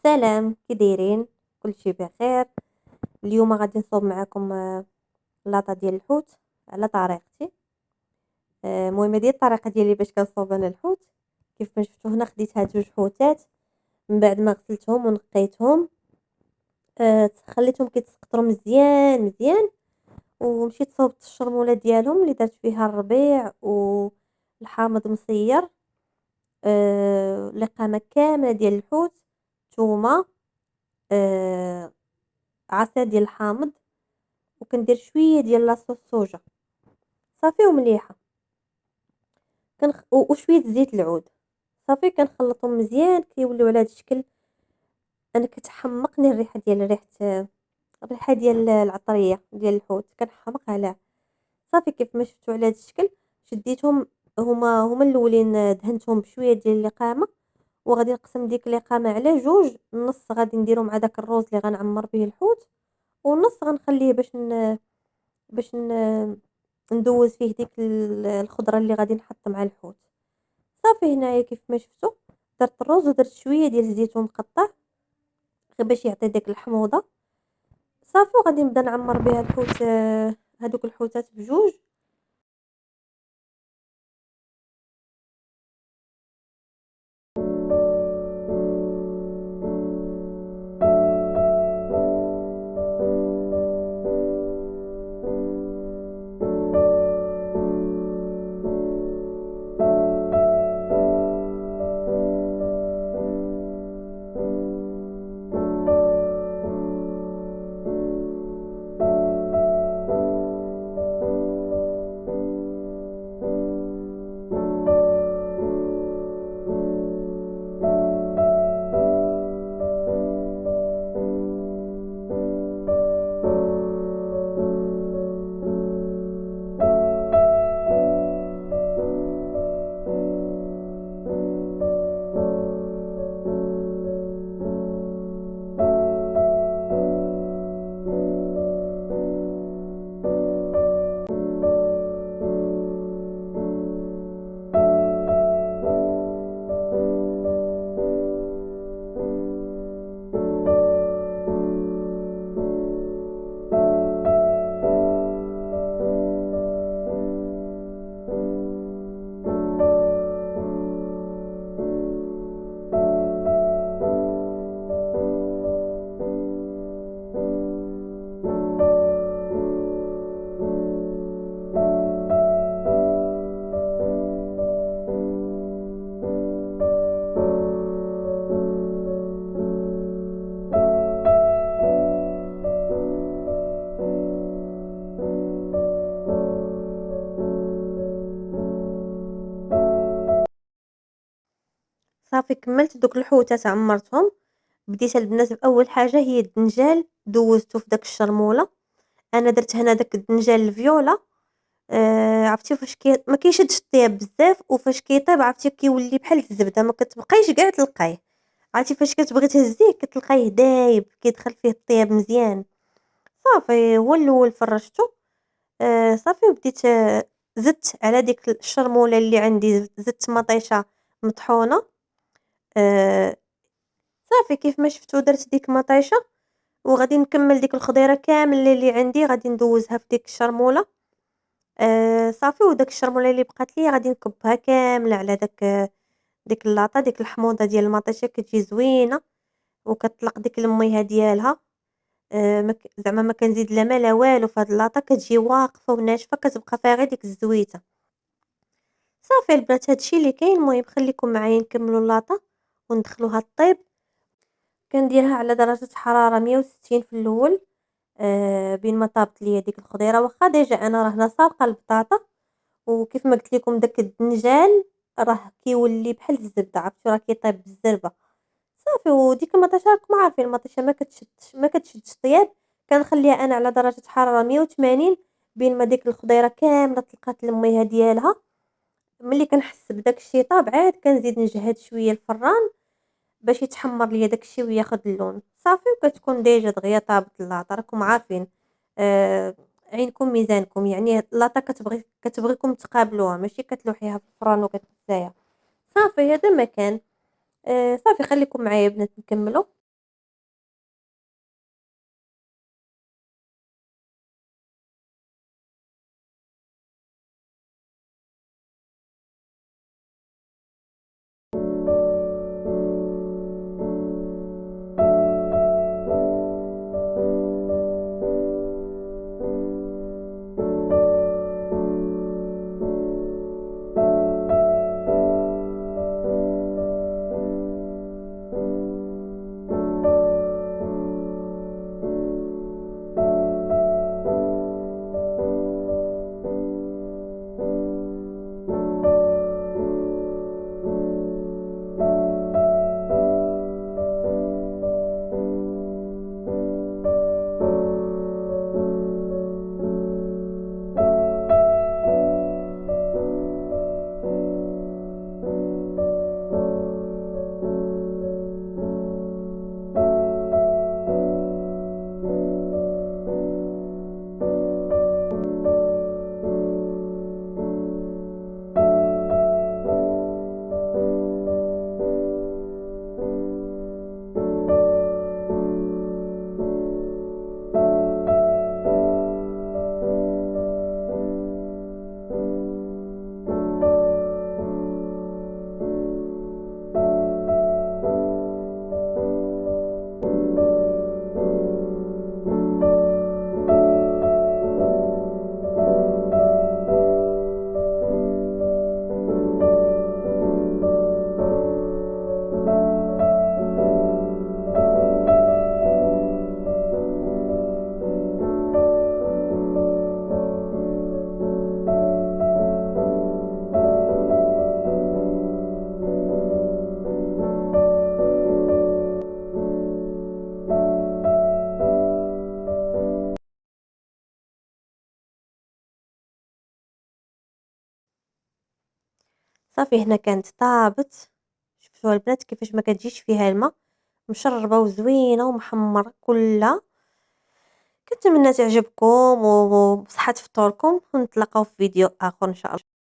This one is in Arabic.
سلام، كي دايرين؟ كلشي بخير. اليوم غادي نصوب معكم لاطه ديال الحوت على طريقتي. المهم هذه الطريقه ديالي باش كنصوب انا الحوت. كيف ما شفتوا هنا خديت هاد جوج حوتات من بعد ما غسلتهم ونقيتهم. خليتهم كيتسقطروا مزيان مزيان، ومشيت صوبت الشرموله ديالهم اللي درت فيها الربيع والحامض مصير. لقامه كامله ديال الحوت، ثومه، آه عصير ديال الحامض، وكندير شويه ديال لاصوص صوجا صافي ومليحه. وشويه زيت العود صافي. كنخلطهم مزيان كيوليو على هذا الشكل. انا كتحمقني الريحه ديال العطريه ديال الحوت، كنحمق عليها صافي. كيف ما شفتوا على هذا الشكل شديتهم. هما الاولين دهنتهم بشويه ديال اللقامه، وغادي نقسم ديك اللقامه على جوج. النص غادي نديرو مع داك الروز اللي غنعمر به الحوت، والنص غنخليه باش ندوز فيه ديك الخضره اللي غادي نحط مع الحوت. صافي هنايا كيف ما شفتوا درت الرز ودرت شويه ديال الزيتون مقطع غير باش يعطي ديك الحموضه صافي. وغادي نبدا نعمر بها الحوت، هادوك الحوتات بجوج. صافي كملت دوك الحوتات عمرتهم. بديت البنات باول حاجه هي الدنجال، دوزته في داك الشرموله. انا درت هنا داك الدنجال الفيولا. عرفتي فاش ما كيشدش الطياب بزاف، وفاش كيطيب عرفتي كيولي بحال الزبده، ما كتبقايش كاع تلقايه. عرفتي فاش كتبغي تهزيه كتلقايه دايب كيدخل فيه الطياب مزيان. صافي هو الاول فرشته. صافي وبديت زدت على ديك الشرموله اللي عندي، زدت مطيشه مطحونه. آه صافي كيف ما شفتوا درت ديك مطيشه، وغادي نكمل ديك الخضيره كامله اللي عندي غادي ندوزها في ديك الشرموله. صافي وداك الشرموله اللي بقات ليا غادي نكبها كامله على ديك اللاطه. ديك الحموضه ديال المطيشه كتجي زوينه وكتطلق ديك الميها ديالها. زعما ما كنزيد لا ما لا والو في هاد اللاطه، كتجي واقفه وناشفه كتبقى فيها غير ديك الزويته. صافي البنات هادشي اللي كاين. المهم خليكم معايا نكملوا اللاطه وندخلوها الطيب. كنديرها على درجه حراره 160 في الاول. بين ما طابت ليا ديك الخضيره، واخا ديجا انا راه سابقه البطاطا. وكيف ما قلت لكم داك الدنجال راه كيولي بحال الزبده، عرفتوا راه كيطيب بالزربه. صافي وديك المطيشه راكم عارفين المطيشه ما كتشدش طياب. كنخليها انا على درجه حراره 180 بين ما ديك الخضيره كامله طلقات الميها ديالها. ملي كنحس بداك الشيء طاب عاد كنزيد نجهد شويه الفران باش يتحمر ليا داك الشيء وياخد اللون صافي. وكتكون ديجا دغيا طابت اللاطه. راكم عارفين عينكم ميزانكم، يعني اللاطه كتبغيكم تقابلوها، ماشي كتلوحيها في الفران وكتنسايها. صافي هذا ما كان. صافي خليكم معايا بنات نكملوا. صافي هنا كانت طابت، شفتوها البنات كيفاش ما كتجيش فيها الما، مشربة وزوينة ومحمرة كلها. كنتمنى تعجبكم وبصحة فطوركم، ونتلاقاو في فيديو آخر إن شاء الله.